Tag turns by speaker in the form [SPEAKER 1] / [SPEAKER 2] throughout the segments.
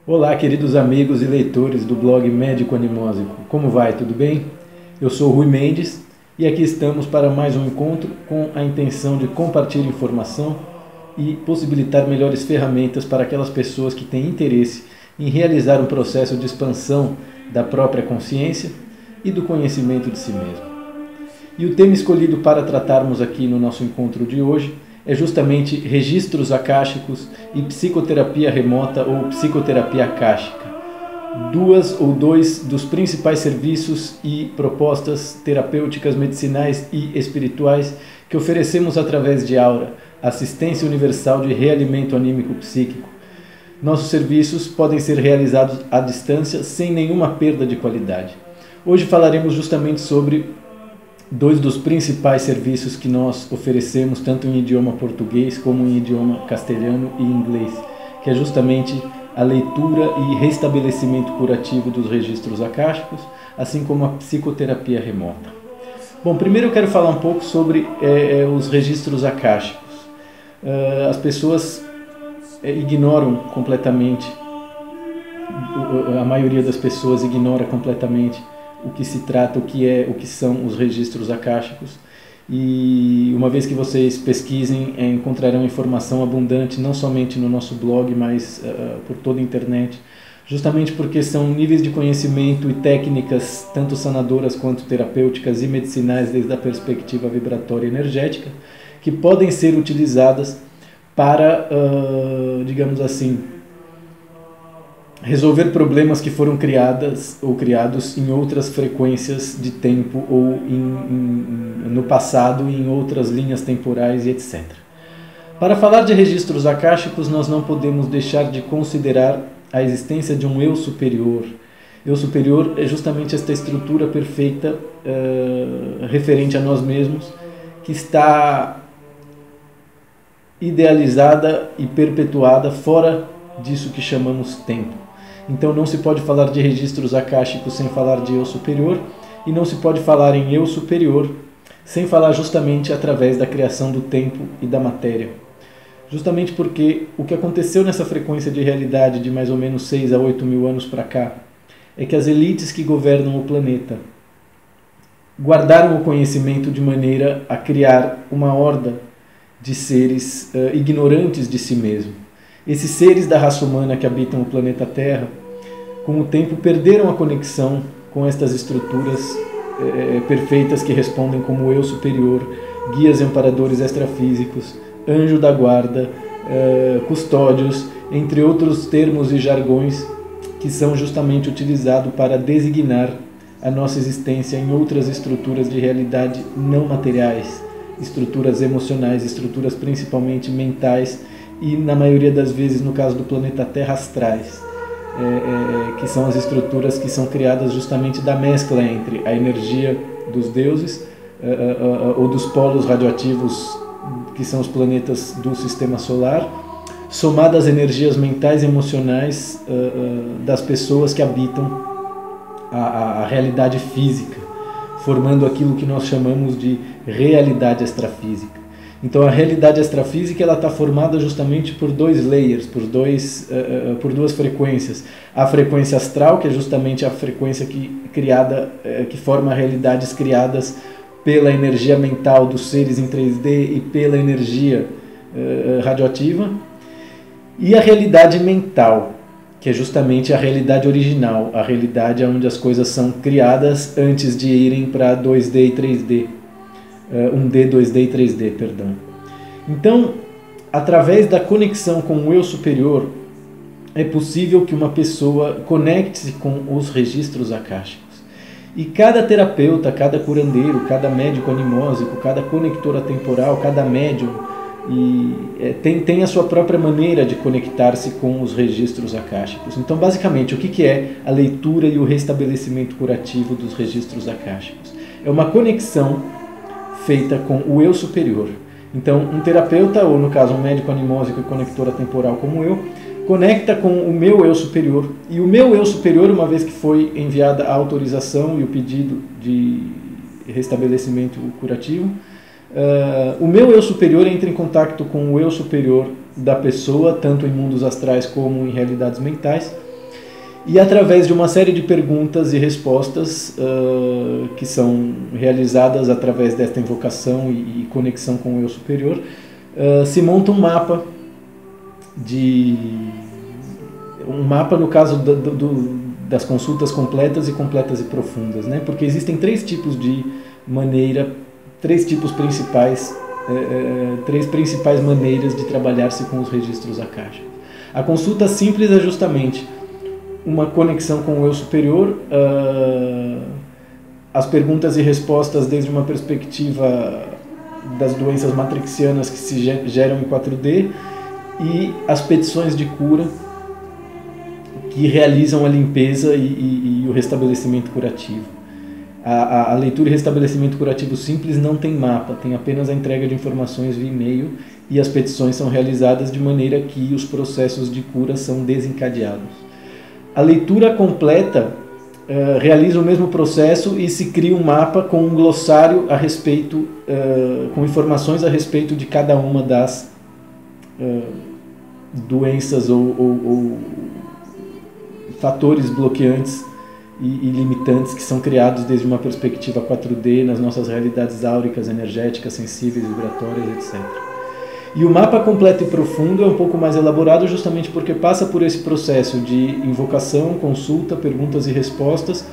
[SPEAKER 1] Olá, queridos amigos e leitores do blog Médico Animósico. Como vai? Tudo bem? Eu sou Rui Mendes e aqui estamos para mais um encontro com a intenção de compartilhar informação e possibilitar melhores ferramentas para aquelas pessoas que têm interesse em realizar um processo de expansão da própria consciência e do conhecimento de si mesmo. E o tema escolhido para tratarmos aqui no nosso encontro de hoje é justamente registros akáshicos e psicoterapia remota ou psicoterapia akáshica. Dois dos principais serviços e propostas terapêuticas, medicinais e espirituais que oferecemos através de Aura, Assistência Universal de Realimento Anímico Psíquico. Nossos serviços podem ser realizados à distância sem nenhuma perda de qualidade. Hoje falaremos justamente sobre dois dos principais serviços que nós oferecemos, tanto em idioma português como em idioma castelhano e inglês, que é justamente a leitura e restabelecimento curativo dos registros akáshicos, assim como a psicoterapia remota. Bom, primeiro eu quero falar um pouco sobre os registros akáshicos. As pessoas ignoram completamente, a maioria das pessoas ignora completamente o que se trata, o que são os registros akáshicos. E uma vez que vocês pesquisem, encontrarão informação abundante, não somente no nosso blog, mas por toda a internet, justamente porque são níveis de conhecimento e técnicas, tanto sanadoras quanto terapêuticas e medicinais, desde a perspectiva vibratória e energética, que podem ser utilizadas para, digamos assim, resolver problemas que foram criados em outras frequências de tempo ou no passado, em outras linhas temporais e etc. Para falar de registros akáshicos, nós não podemos deixar de considerar a existência de um eu superior. Eu superior é justamente esta estrutura perfeita referente a nós mesmos, que está idealizada e perpetuada fora disso que chamamos tempo. Então não se pode falar de registros akáshicos sem falar de eu superior, e não se pode falar em eu superior sem falar justamente através da criação do tempo e da matéria. Justamente porque o que aconteceu nessa frequência de realidade de mais ou menos 6 a 8 mil anos para cá é que as elites que governam o planeta guardaram o conhecimento de maneira a criar uma horda de seres ignorantes de si mesmo. Esses seres da raça humana que habitam o planeta Terra, com o tempo perderam a conexão com estas estruturas perfeitas que respondem como eu superior, guias e amparadores extrafísicos, anjo da guarda, custódios, entre outros termos e jargões que são justamente utilizados para designar a nossa existência em outras estruturas de realidade não materiais, estruturas emocionais, estruturas principalmente mentais, e na maioria das vezes, no caso do planeta Terra, astrais, que são as estruturas que são criadas justamente da mescla entre a energia dos deuses ou dos polos radioativos, que são os planetas do sistema solar, somada às energias mentais e emocionais das pessoas que habitam a realidade física, formando aquilo que nós chamamos de realidade extrafísica. Então a realidade extrafísica está formada justamente por dois layers, por duas frequências. A frequência astral, que é justamente a frequência que forma realidades criadas pela energia mental dos seres em 3D e pela energia radioativa. E a realidade mental, que é justamente a realidade original, a realidade onde as coisas são criadas antes de irem para 2D e 3D. 1D, 2D e 3D, perdão. Então, através da conexão com o eu superior, é possível que uma pessoa conecte-se com os registros akáshicos. E cada terapeuta, cada curandeiro, cada médico animósico, cada conector atemporal, cada médium, tem a sua própria maneira de conectar-se com os registros akáshicos. Então, basicamente, o que é a leitura e o restabelecimento curativo dos registros akáshicos? É uma conexão feita com o eu superior. Então, um terapeuta, ou no caso um médico animósico e conector atemporal como eu, conecta com o meu eu superior. E o meu eu superior, uma vez que foi enviada a autorização e o pedido de restabelecimento curativo, o meu eu superior entra em contato com o eu superior da pessoa, tanto em mundos astrais como em realidades mentais, E através de uma série de perguntas e respostas que são realizadas através desta invocação e conexão com o eu superior, se monta um mapa no caso das consultas completas e profundas, né? Porque existem três tipos principais maneiras de trabalhar-se com os registros akáshicos. A consulta simples é justamente uma conexão com o eu superior, as perguntas e respostas desde uma perspectiva das doenças matrixianas que se geram em 4D e as petições de cura que realizam a limpeza e o restabelecimento curativo. A leitura e restabelecimento curativo simples não tem mapa, tem apenas a entrega de informações via e-mail e as petições são realizadas de maneira que os processos de cura são desencadeados. A leitura completa realiza o mesmo processo e se cria um mapa com um glossário a respeito, com informações a respeito de cada uma das doenças ou fatores bloqueantes e limitantes que são criados desde uma perspectiva 4D nas nossas realidades áuricas, energéticas, sensíveis, vibratórias, etc. E o mapa completo e profundo é um pouco mais elaborado justamente porque passa por esse processo de invocação, consulta, perguntas e respostas,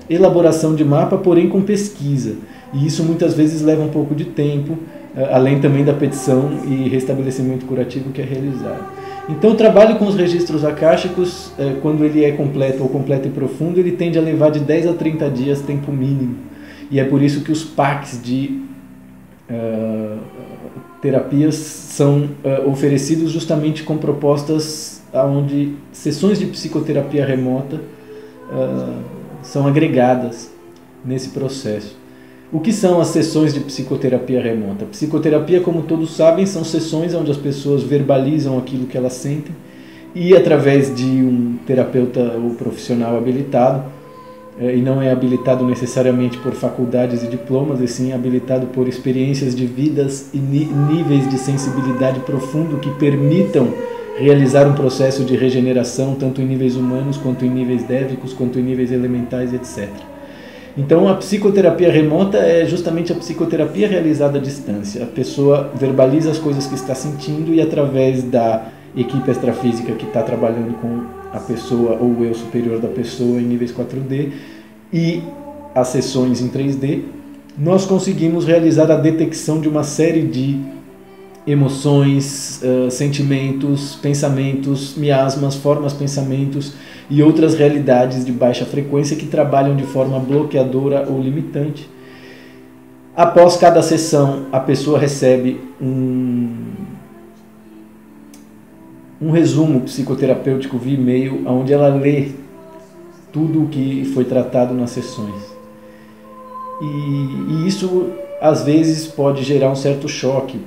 [SPEAKER 1] elaboração de mapa, porém com pesquisa. E isso muitas vezes leva um pouco de tempo, além também da petição e restabelecimento curativo que é realizado. Então o trabalho com os registros akáshicos, quando ele é completo ou completo e profundo, ele tende a levar de 10 a 30 dias, tempo mínimo. E é por isso que os packs de terapias são oferecidos justamente com propostas onde sessões de psicoterapia remota são agregadas nesse processo. O que são as sessões de psicoterapia remota? Psicoterapia, como todos sabem, são sessões onde as pessoas verbalizam aquilo que elas sentem e através de um terapeuta ou profissional habilitado, e não é habilitado necessariamente por faculdades e diplomas, e sim habilitado por experiências de vidas e níveis de sensibilidade profundo que permitam realizar um processo de regeneração tanto em níveis humanos, quanto em níveis dévicos, quanto em níveis elementais, etc. Então a psicoterapia remota é justamente a psicoterapia realizada à distância. A pessoa verbaliza as coisas que está sentindo e através da equipe extrafísica que está trabalhando com a pessoa ou o eu superior da pessoa em níveis 4D e as sessões em 3D, nós conseguimos realizar a detecção de uma série de emoções, sentimentos, pensamentos, miasmas, formas, pensamentos e outras realidades de baixa frequência que trabalham de forma bloqueadora ou limitante. Após cada sessão, a pessoa recebe um resumo psicoterapêutico via e-mail, onde ela lê tudo o que foi tratado nas sessões. E isso, às vezes, pode gerar um certo choque.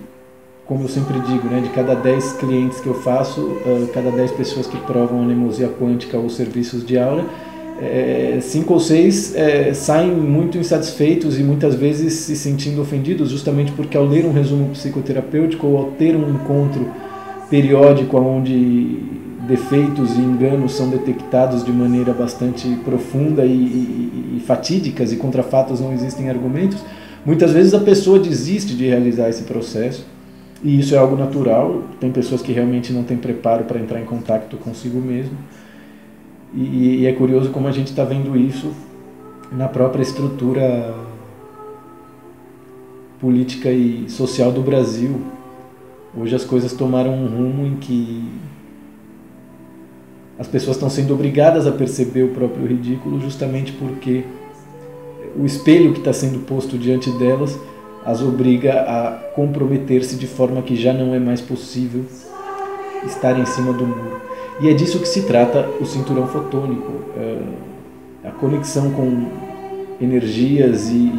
[SPEAKER 1] Como eu sempre digo, né, de cada 10 clientes que eu faço, cada 10 pessoas que provam anemosia quântica ou serviços de aura, 5 ou 6 saem muito insatisfeitos e muitas vezes se sentindo ofendidos, justamente porque ao ler um resumo psicoterapêutico ou ao ter um encontro periódico onde defeitos e enganos são detectados de maneira bastante profunda e fatídicas e contra fatos não existem argumentos, muitas vezes a pessoa desiste de realizar esse processo e isso é algo natural. Tem pessoas que realmente não têm preparo para entrar em contato consigo mesmo e é curioso como a gente está vendo isso na própria estrutura política e social do Brasil. Hoje as coisas tomaram um rumo em que as pessoas estão sendo obrigadas a perceber o próprio ridículo justamente porque o espelho que está sendo posto diante delas as obriga a comprometer-se de forma que já não é mais possível estar em cima do muro. E é disso que se trata o cinturão fotônico, a conexão com energias e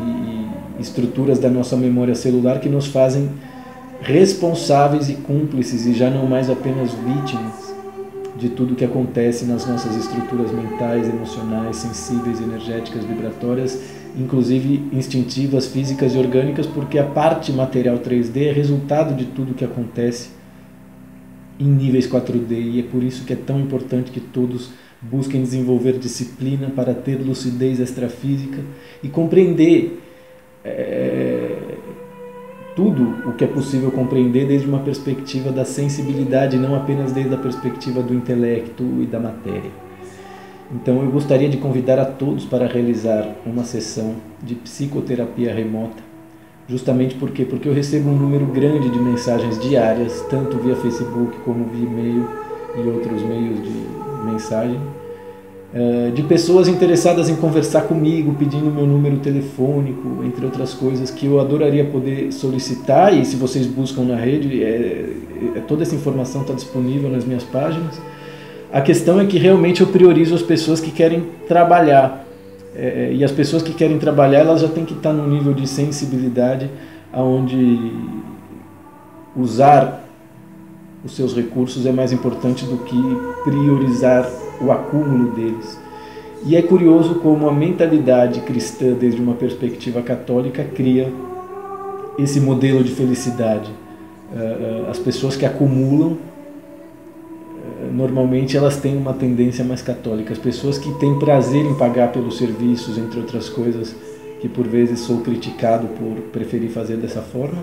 [SPEAKER 1] estruturas da nossa memória celular que nos fazem responsáveis e cúmplices e já não mais apenas vítimas de tudo que acontece nas nossas estruturas mentais, emocionais, sensíveis, energéticas, vibratórias, inclusive instintivas, físicas e orgânicas, porque a parte material 3D é resultado de tudo que acontece em níveis 4D e é por isso que é tão importante que todos busquem desenvolver disciplina para ter lucidez extrafísica e compreender tudo o que é possível compreender desde uma perspectiva da sensibilidade, não apenas desde a perspectiva do intelecto e da matéria. Então eu gostaria de convidar a todos para realizar uma sessão de psicoterapia remota, justamente porque eu recebo um número grande de mensagens diárias, tanto via Facebook como via e-mail e outros meios de mensagem, de pessoas interessadas em conversar comigo, pedindo meu número telefônico, entre outras coisas, que eu adoraria poder solicitar, e se vocês buscam na rede, toda essa informação está disponível nas minhas páginas. A questão é que realmente eu priorizo as pessoas que querem trabalhar, e as pessoas que querem trabalhar, elas já têm que estar num nível de sensibilidade onde usar os seus recursos é mais importante do que priorizar o acúmulo deles. E é curioso como a mentalidade cristã, desde uma perspectiva católica, cria esse modelo de felicidade. As pessoas que acumulam, normalmente elas têm uma tendência mais católica. As pessoas que têm prazer em pagar pelos serviços, entre outras coisas, que por vezes sou criticado por preferir fazer dessa forma,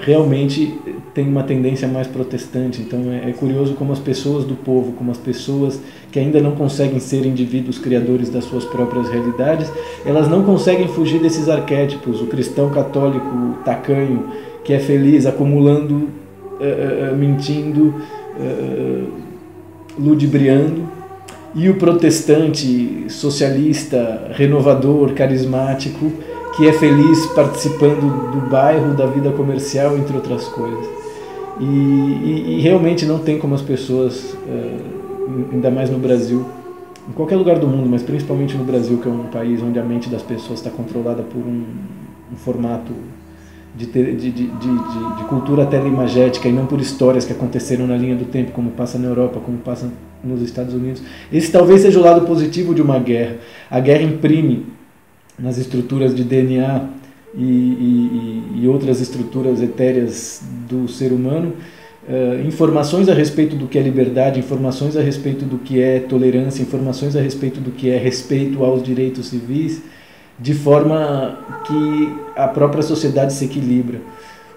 [SPEAKER 1] realmente tem uma tendência mais protestante. Então é curioso como as pessoas do povo, como as pessoas que ainda não conseguem ser indivíduos criadores das suas próprias realidades, elas não conseguem fugir desses arquétipos. O cristão católico tacanho, que é feliz acumulando, mentindo, ludibriando, e o protestante socialista, renovador, carismático, que é feliz participando do bairro, da vida comercial, entre outras coisas. E realmente não tem como as pessoas, ainda mais no Brasil, em qualquer lugar do mundo, mas principalmente no Brasil, que é um país onde a mente das pessoas está controlada por um formato de cultura teleimagética e não por histórias que aconteceram na linha do tempo, como passa na Europa, como passa nos Estados Unidos. Esse talvez seja o lado positivo de uma guerra. A guerra imprime nas estruturas de DNA e outras estruturas etéreas do ser humano informações a respeito do que é liberdade, informações a respeito do que é tolerância, informações a respeito do que é respeito aos direitos civis, de forma que a própria sociedade se equilibra.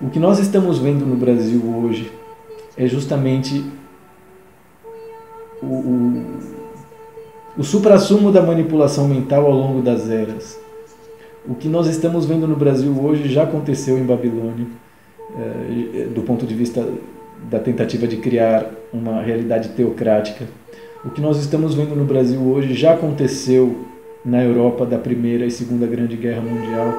[SPEAKER 1] O que nós estamos vendo no Brasil hoje é justamente o suprassumo da manipulação mental ao longo das eras. O que nós estamos vendo no Brasil hoje já aconteceu em Babilônia, do ponto de vista da tentativa de criar uma realidade teocrática. O que nós estamos vendo no Brasil hoje já aconteceu na Europa da Primeira e Segunda Grande Guerra Mundial,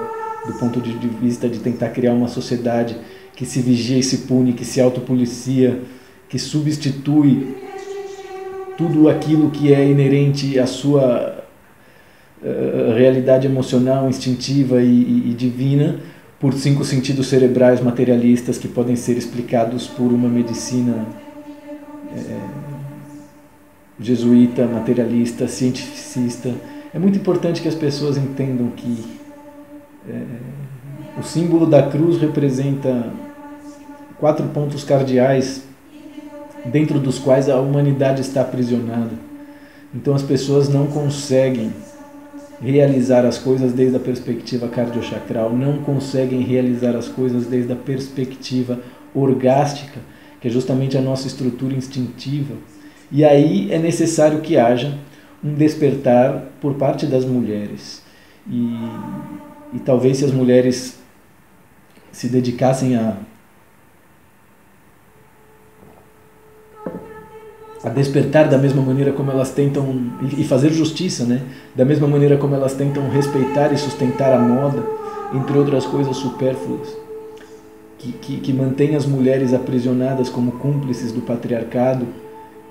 [SPEAKER 1] do ponto de vista de tentar criar uma sociedade que se vigia e se pune, que se autopolicia, que substitui tudo aquilo que é inerente à sua realidade emocional, instintiva e divina, por 5 sentidos cerebrais materialistas que podem ser explicados por uma medicina jesuíta, materialista, cientificista. É muito importante que as pessoas entendam que o símbolo da cruz representa 4 pontos cardeais dentro dos quais a humanidade está aprisionada. Então as pessoas não conseguem realizar as coisas desde a perspectiva cardiochacral, não conseguem realizar as coisas desde a perspectiva orgástica, que é justamente a nossa estrutura instintiva. E aí é necessário que haja um despertar por parte das mulheres. E talvez se as mulheres se dedicassem a despertar da mesma maneira como elas tentam, e fazer justiça, né? Da mesma maneira como elas tentam respeitar e sustentar a moda, entre outras coisas supérfluas, que mantém as mulheres aprisionadas como cúmplices do patriarcado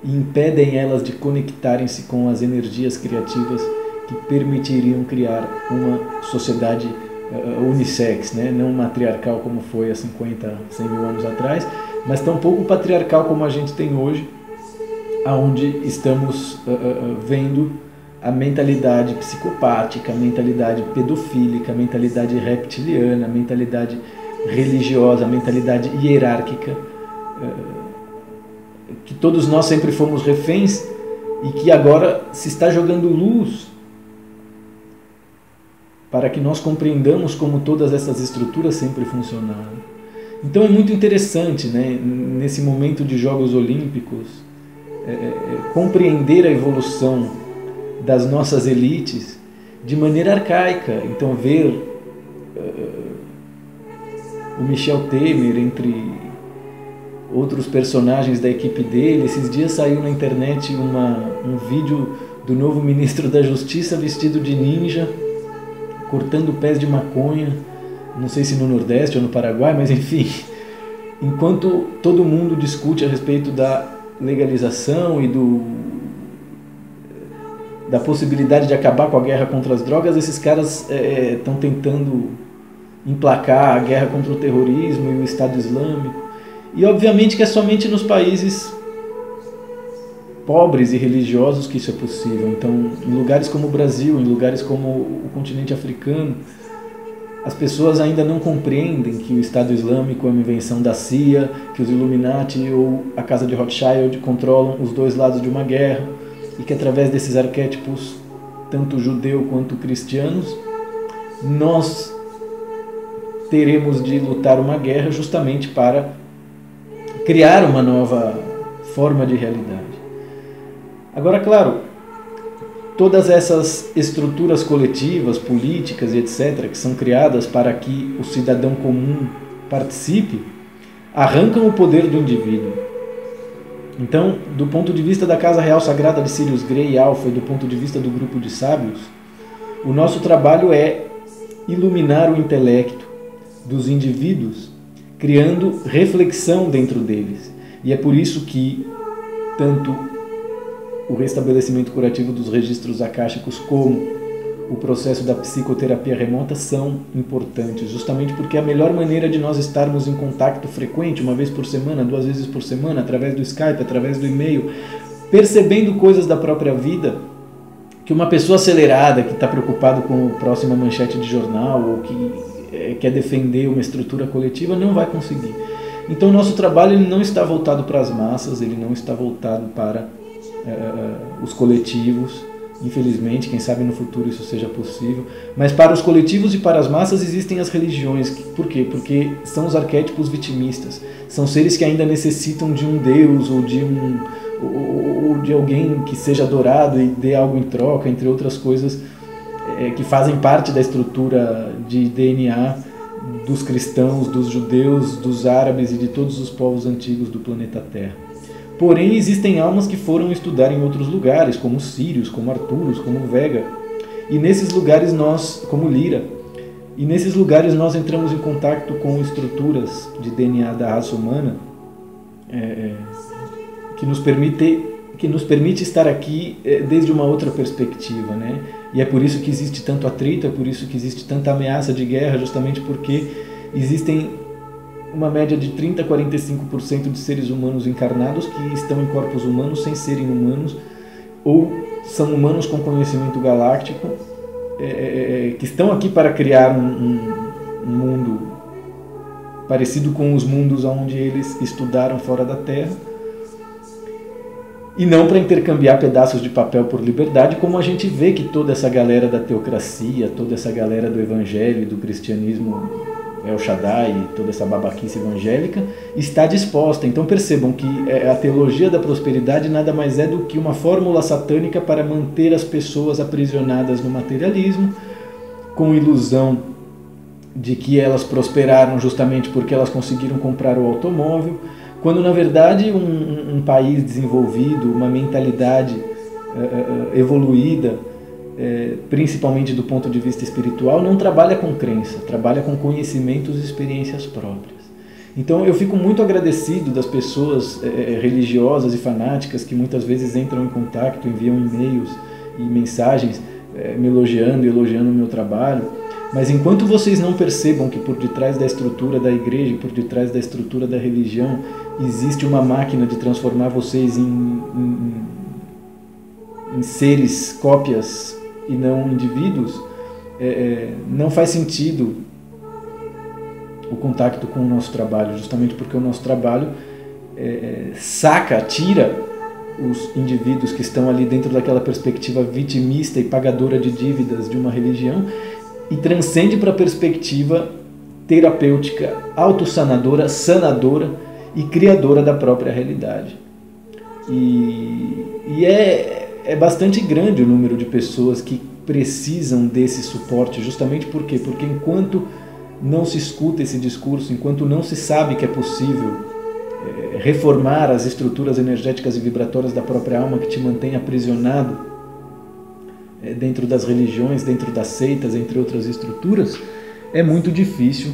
[SPEAKER 1] e impedem elas de conectarem-se com as energias criativas que permitiriam criar uma sociedade unissex, né? Não matriarcal como foi há 50, 100 mil anos atrás, mas tampouco patriarcal como a gente tem hoje, onde estamos vendo a mentalidade psicopática, a mentalidade pedofílica, a mentalidade reptiliana, a mentalidade religiosa, a mentalidade hierárquica, que todos nós sempre fomos reféns e que agora se está jogando luz para que nós compreendamos como todas essas estruturas sempre funcionaram. Então é muito interessante, né, nesse momento de Jogos Olímpicos, compreender a evolução das nossas elites de maneira arcaica. Então ver o Michel Temer entre outros personagens da equipe dele. Esses dias saiu na internet um vídeo do novo ministro da Justiça vestido de ninja, cortando pés de maconha, não sei se no Nordeste ou no Paraguai, mas enfim, enquanto todo mundo discute a respeito da legalização e da possibilidade de acabar com a guerra contra as drogas, esses caras estão tentando emplacar a guerra contra o terrorismo e o Estado Islâmico. E obviamente que é somente nos países pobres e religiosos que isso é possível. Então, em lugares como o Brasil, em lugares como o continente africano, as pessoas ainda não compreendem que o Estado Islâmico é uma invenção da CIA, que os Illuminati ou a Casa de Rothschild controlam os dois lados de uma guerra, e que através desses arquétipos, tanto judeu quanto cristianos, nós teremos de lutar uma guerra justamente para criar uma nova forma de realidade. Agora, claro, todas essas estruturas coletivas, políticas e etc., que são criadas para que o cidadão comum participe, arrancam o poder do indivíduo. Então, do ponto de vista da Casa Real Sagrada de Sirius Grey e Alpha e do ponto de vista do grupo de sábios, o nosso trabalho é iluminar o intelecto dos indivíduos, criando reflexão dentro deles. E é por isso que tanto o restabelecimento curativo dos registros akáshicos como o processo da psicoterapia remota são importantes, justamente porque é a melhor maneira de nós estarmos em contato frequente, uma vez por semana, 2 vezes por semana, através do Skype, através do e-mail, percebendo coisas da própria vida que uma pessoa acelerada, que está preocupada com a próxima manchete de jornal ou que quer defender uma estrutura coletiva, não vai conseguir. Então o nosso trabalho ele não está voltado para as massas, ele não está voltado para os coletivos. Infelizmente, quem sabe no futuro isso seja possível, mas para os coletivos e para as massas existem as religiões. Por quê? Porque são os arquétipos vitimistas, são seres que ainda necessitam de um Deus ou de alguém que seja adorado e dê algo em troca, entre outras coisas que fazem parte da estrutura de DNA dos cristãos, dos judeus, dos árabes e de todos os povos antigos do planeta Terra. Porém, existem almas que foram estudar em outros lugares, como Sírios, como Arturos, como Vega. E nesses lugares nós, como Lira, e nesses lugares nós entramos em contato com estruturas de DNA da raça humana que nos permite estar aqui desde uma outra perspectiva, né? E é por isso que existe tanto atrito, é por isso que existe tanta ameaça de guerra, justamente porque existem uma média de 30% a 45% de seres humanos encarnados que estão em corpos humanos sem serem humanos, ou são humanos com conhecimento galáctico, que estão aqui para criar um mundo parecido com os mundos onde eles estudaram fora da Terra, e não para intercambiar pedaços de papel por liberdade, como a gente vê que toda essa galera da teocracia, toda essa galera do evangelho, do cristianismo El Shaddai, toda essa babaquice evangélica, está disposta. Então percebam que a teologia da prosperidade nada mais é do que uma fórmula satânica para manter as pessoas aprisionadas no materialismo, com ilusão de que elas prosperaram justamente porque elas conseguiram comprar o automóvel, quando na verdade um país desenvolvido, uma mentalidade evoluída, principalmente do ponto de vista espiritual, não trabalha com crença, trabalha com conhecimentos e experiências próprias. Então eu fico muito agradecido das pessoas religiosas e fanáticas que muitas vezes entram em contato, enviam e-mails e mensagens me elogiando e elogiando o meu trabalho, mas enquanto vocês não percebam que por detrás da estrutura da igreja, por detrás da estrutura da religião, existe uma máquina de transformar vocês em seres, cópias e não indivíduos, não faz sentido o contato com o nosso trabalho, justamente porque o nosso trabalho tira os indivíduos que estão ali dentro daquela perspectiva vitimista e pagadora de dívidas de uma religião e transcende para a perspectiva terapêutica, autossanadora, sanadora e criadora da própria realidade. E é bastante grande o número de pessoas que precisam desse suporte, justamente por quê? Porque enquanto não se escuta esse discurso, enquanto não se sabe que é possível reformar as estruturas energéticas e vibratórias da própria alma que te mantém aprisionado dentro das religiões, dentro das seitas, entre outras estruturas, é muito difícil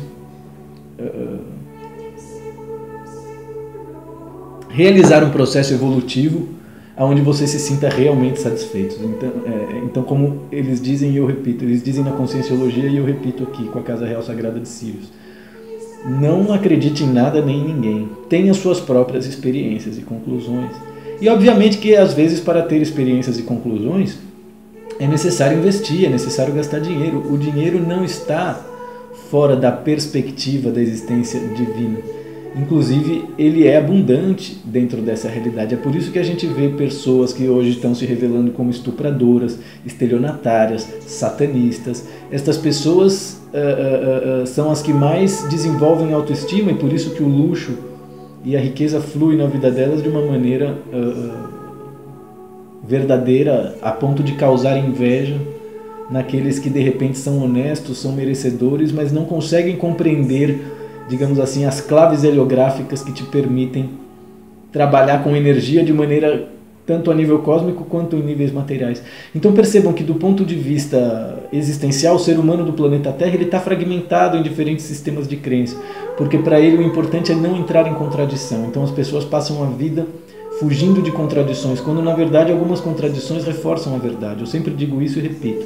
[SPEAKER 1] realizar um processo evolutivo onde você se sinta realmente satisfeito. Então, como eles dizem e eu repito, eles dizem na Conscienciologia e eu repito aqui com a Casa Real Sagrada de Sirius: não acredite em nada nem em ninguém. Tenha suas próprias experiências e conclusões. E obviamente que às vezes para ter experiências e conclusões é necessário investir, é necessário gastar dinheiro. O dinheiro não está fora da perspectiva da existência divina. Inclusive, ele é abundante dentro dessa realidade. É por isso que a gente vê pessoas que hoje estão se revelando como estupradoras, estelionatárias, satanistas. Estas pessoas são as que mais desenvolvem autoestima e por isso que o luxo e a riqueza fluem na vida delas de uma maneira verdadeira, a ponto de causar inveja naqueles que de repente são honestos, são merecedores, mas não conseguem compreender, digamos assim, as claves heliográficas que te permitem trabalhar com energia de maneira tanto a nível cósmico quanto em níveis materiais. Então percebam que do ponto de vista existencial, o ser humano do planeta Terra está fragmentado em diferentes sistemas de crença, porque para ele o importante é não entrar em contradição. Então as pessoas passam a vida fugindo de contradições, quando na verdade algumas contradições reforçam a verdade. Eu sempre digo isso e repito: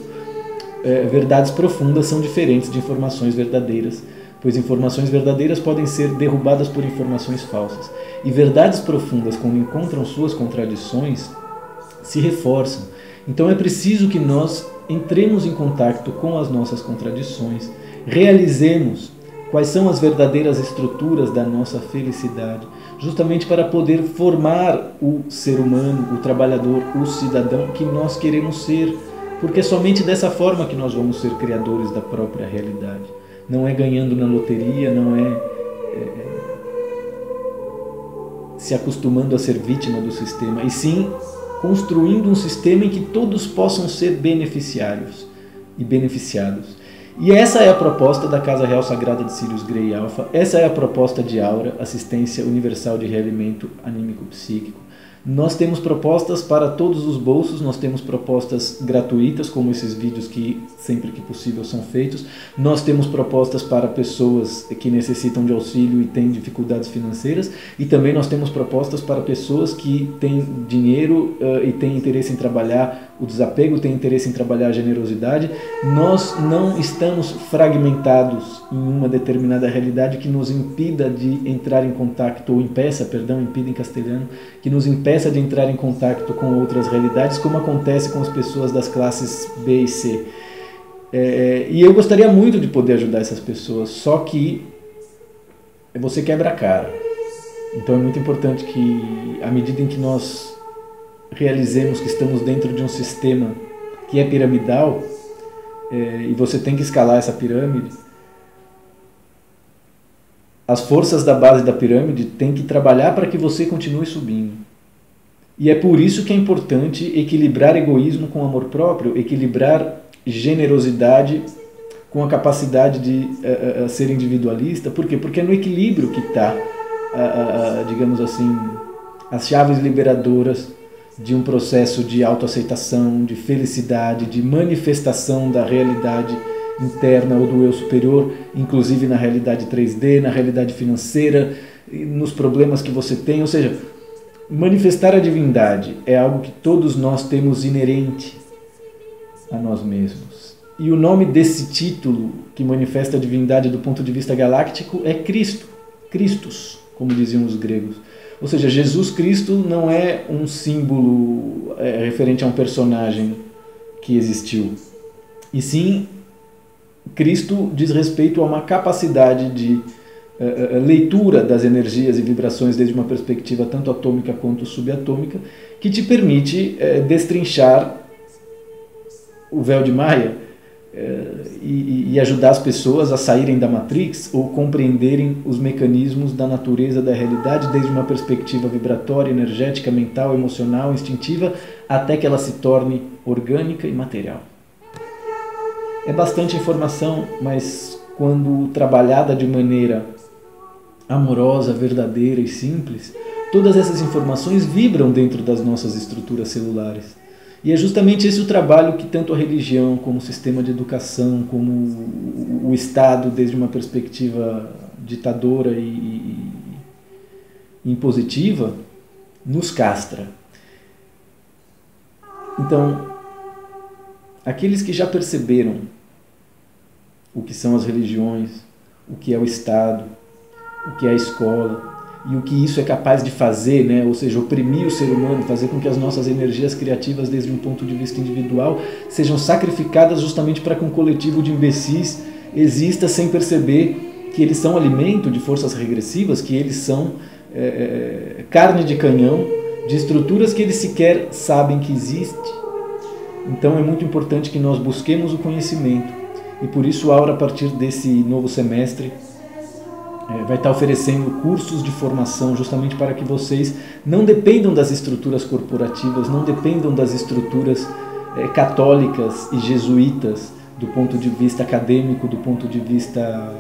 [SPEAKER 1] verdades profundas são diferentes de informações verdadeiras, pois informações verdadeiras podem ser derrubadas por informações falsas. E verdades profundas, quando encontram suas contradições, se reforçam. Então é preciso que nós entremos em contato com as nossas contradições, realizemos quais são as verdadeiras estruturas da nossa felicidade, justamente para poder formar o ser humano, o trabalhador, o cidadão que nós queremos ser, porque é somente dessa forma que nós vamos ser criadores da própria realidade. Não é ganhando na loteria, não é se acostumando a ser vítima do sistema, e sim construindo um sistema em que todos possam ser beneficiários e beneficiados. E essa é a proposta da Casa Real Sagrada de Sirius Grey Alpha, essa é a proposta de Aura, Assistência Universal de Realimento Anímico-Psíquico. Nós temos propostas para todos os bolsos, nós temos propostas gratuitas, como esses vídeos que sempre que possível são feitos. Nós temos propostas para pessoas que necessitam de auxílio e têm dificuldades financeiras. E também nós temos propostas para pessoas que têm dinheiro e têm interesse em trabalhar o desapego, têm interesse em trabalhar a generosidade. Nós não estamos fragmentados em uma determinada realidade que nos impida de entrar em contato, ou impeça, perdão, impida em castelhano, que nos impeça de entrar em contato com outras realidades, como acontece com as pessoas das classes B e C. E eu gostaria muito de poder ajudar essas pessoas, só que você quebra a cara. Então é muito importante que, à medida em que nós realizemos que estamos dentro de um sistema que é piramidal, e você tem que escalar essa pirâmide, as forças da base da pirâmide têm que trabalhar para que você continue subindo. E é por isso que é importante equilibrar egoísmo com amor próprio, equilibrar generosidade com a capacidade de ser individualista. Por quê? Porque é no equilíbrio que está, digamos assim, as chaves liberadoras de um processo de autoaceitação, de felicidade, de manifestação da realidade interna ou do eu superior, inclusive na realidade 3D, na realidade financeira, nos problemas que você tem. Ou seja, manifestar a divindade é algo que todos nós temos inerente a nós mesmos. E o nome desse título que manifesta a divindade do ponto de vista galáctico é Cristo, Christus, como diziam os gregos. Ou seja, Jesus Cristo não é um símbolo referente a um personagem que existiu, e sim, Cristo diz respeito a uma capacidade de leitura das energias e vibrações desde uma perspectiva tanto atômica quanto subatômica, que te permite destrinchar o véu de Maia e ajudar as pessoas a saírem da Matrix ou compreenderem os mecanismos da natureza da realidade desde uma perspectiva vibratória, energética, mental, emocional, instintiva, até que ela se torne orgânica e material. É bastante informação, mas quando trabalhada de maneira amorosa, verdadeira e simples, todas essas informações vibram dentro das nossas estruturas celulares. E é justamente esse o trabalho que tanto a religião, como o sistema de educação, como o Estado, desde uma perspectiva ditadora e impositiva, nos castra. Então, aqueles que já perceberam o que são as religiões, o que é o Estado, o que é a escola, e o que isso é capaz de fazer, né? Ou seja, oprimir o ser humano, fazer com que as nossas energias criativas, desde um ponto de vista individual, sejam sacrificadas justamente para que um coletivo de imbecis exista sem perceber que eles são alimento de forças regressivas, que eles são carne de canhão, de estruturas que eles sequer sabem que existe. Então é muito importante que nós busquemos o conhecimento, e por isso a Aura, a partir desse novo semestre, vai estar oferecendo cursos de formação justamente para que vocês não dependam das estruturas corporativas, não dependam das estruturas católicas e jesuítas do ponto de vista acadêmico, do ponto de vista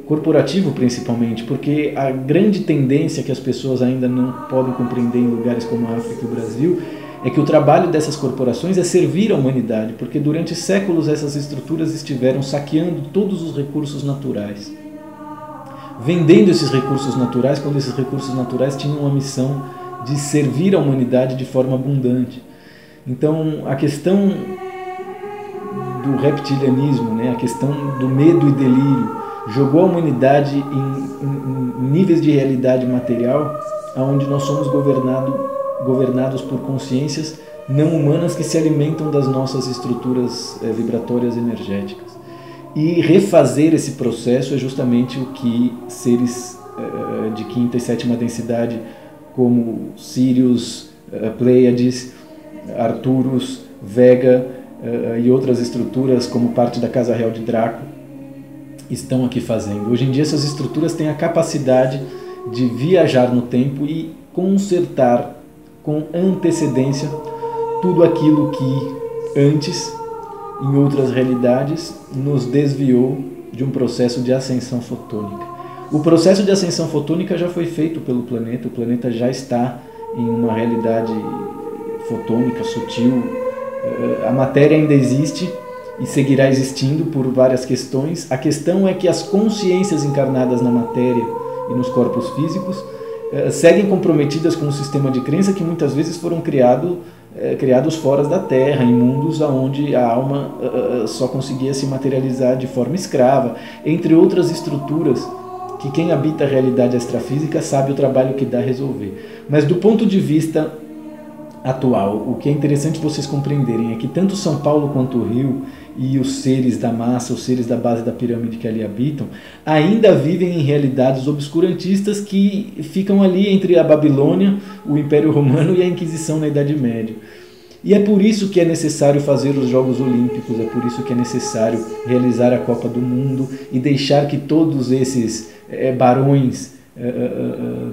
[SPEAKER 1] corporativo principalmente, porque a grande tendência que as pessoas ainda não podem compreender em lugares como a África e o Brasil é que o trabalho dessas corporações é servir à humanidade, porque durante séculos essas estruturas estiveram saqueando todos os recursos naturais, vendendo esses recursos naturais, quando esses recursos naturais tinham uma missão de servir à humanidade de forma abundante. Então, a questão do reptilianismo, né, a questão do medo e delírio, jogou a humanidade em níveis de realidade material, onde nós somos governados por consciências não humanas que se alimentam das nossas estruturas vibratórias energéticas. E refazer esse processo é justamente o que seres de quinta e sétima densidade, como Sirius, Pleiades, Arcturus, Vega e outras estruturas, como parte da Casa Real de Draco, estão aqui fazendo. Hoje em dia essas estruturas têm a capacidade de viajar no tempo e consertar com antecedência tudo aquilo que antes, em outras realidades, nos desviou de um processo de ascensão fotônica. O processo de ascensão fotônica já foi feito pelo planeta, o planeta já está em uma realidade fotônica, sutil, a matéria ainda existe e seguirá existindo por várias questões. A questão é que as consciências encarnadas na matéria e nos corpos físicos seguem comprometidas com um sistema de crença que muitas vezes foram criados fora da Terra, em mundos onde a alma só conseguia se materializar de forma escrava, entre outras estruturas que quem habita a realidade extrafísica sabe o trabalho que dá a resolver. Mas do ponto de vista atual, o que é interessante vocês compreenderem é que tanto São Paulo quanto o Rio e os seres da massa, os seres da base da pirâmide que ali habitam, ainda vivem em realidades obscurantistas que ficam ali entre a Babilônia, o Império Romano e a Inquisição na Idade Média. E é por isso que é necessário fazer os Jogos Olímpicos, é por isso que é necessário realizar a Copa do Mundo e deixar que todos esses barões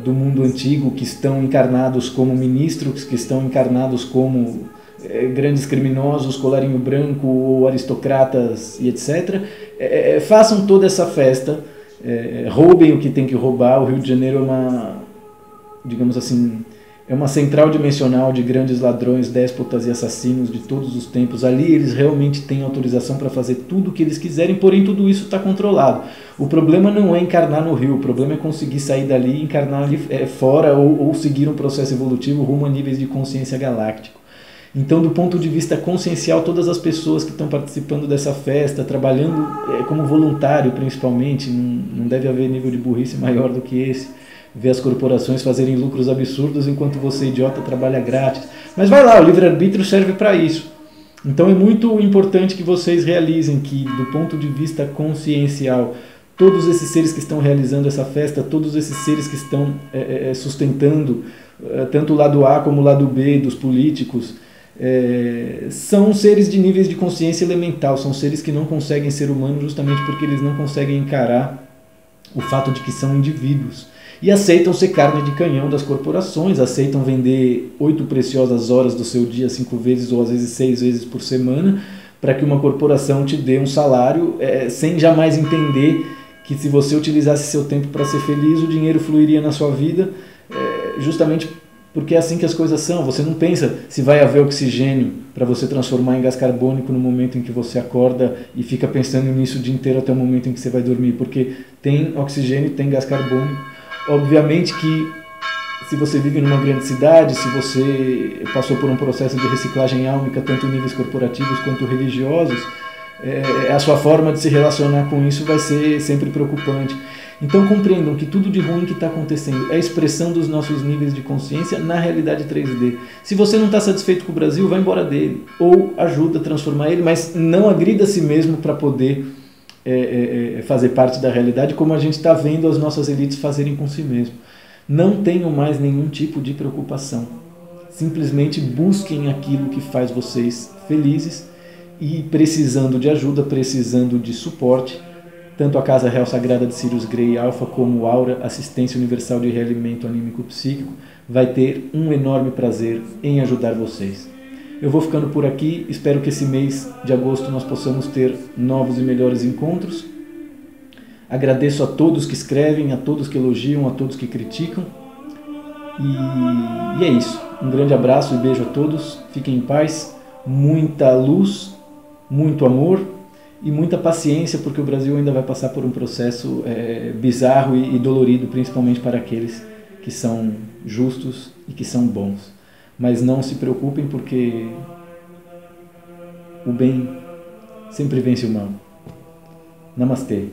[SPEAKER 1] do mundo antigo, que estão encarnados como ministros, que estão encarnados como grandes criminosos, colarinho branco ou aristocratas e etc., façam toda essa festa, roubem o que tem que roubar. O Rio de Janeiro é uma, digamos assim, é uma central dimensional de grandes ladrões, déspotas e assassinos de todos os tempos. Ali eles realmente têm autorização para fazer tudo o que eles quiserem, porém tudo isso está controlado. O problema não é encarnar no Rio, o problema é conseguir sair dali e encarnar ali fora ou seguir um processo evolutivo rumo a níveis de consciência galáctico. Então, do ponto de vista consciencial, todas as pessoas que estão participando dessa festa, trabalhando como voluntário principalmente, não deve haver nível de burrice maior do que esse, ver as corporações fazerem lucros absurdos enquanto você, idiota, trabalha grátis. Mas vai lá, o livre-arbítrio serve para isso. Então é muito importante que vocês realizem que, do ponto de vista consciencial, todos esses seres que estão realizando essa festa, todos esses seres que estão sustentando tanto o lado A como o lado B dos políticos, são seres de níveis de consciência elemental, são seres que não conseguem ser humanos justamente porque eles não conseguem encarar o fato de que são indivíduos. E aceitam ser carne de canhão das corporações, aceitam vender 8 preciosas horas do seu dia 5 vezes ou às vezes 6 vezes por semana para que uma corporação te dê um salário, sem jamais entender que se você utilizasse seu tempo para ser feliz, o dinheiro fluiria na sua vida, justamente porque é assim que as coisas são. Você não pensa se vai haver oxigênio para você transformar em gás carbônico no momento em que você acorda e fica pensando nisso o dia inteiro até o momento em que você vai dormir, porque tem oxigênio, tem gás carbônico. Obviamente que se você vive numa grande cidade, se você passou por um processo de reciclagem álmica, tanto em níveis corporativos quanto religiosos, a sua forma de se relacionar com isso vai ser sempre preocupante. Então compreendam que tudo de ruim que está acontecendo é a expressão dos nossos níveis de consciência na realidade 3D. Se você não está satisfeito com o Brasil, vai embora dele, ou ajuda a transformar ele, mas não agrida a si mesmo para poder fazer parte da realidade, como a gente está vendo as nossas elites fazerem com si mesmo. Não tenham mais nenhum tipo de preocupação. Simplesmente busquem aquilo que faz vocês felizes e, precisando de ajuda, precisando de suporte, tanto a Casa Real Sagrada de Sirius Grey Alpha como o Aura, Assistência Universal de Realimento Anímico Psíquico, vai ter um enorme prazer em ajudar vocês. Eu vou ficando por aqui, espero que esse mês de agosto nós possamos ter novos e melhores encontros. Agradeço a todos que escrevem, a todos que elogiam, a todos que criticam. E é isso. Um grande abraço e beijo a todos. Fiquem em paz, muita luz, muito amor e muita paciência, porque o Brasil ainda vai passar por um processo bizarro e dolorido, principalmente para aqueles que são justos e que são bons. Mas não se preocupem, porque o bem sempre vence o mal. Namastê.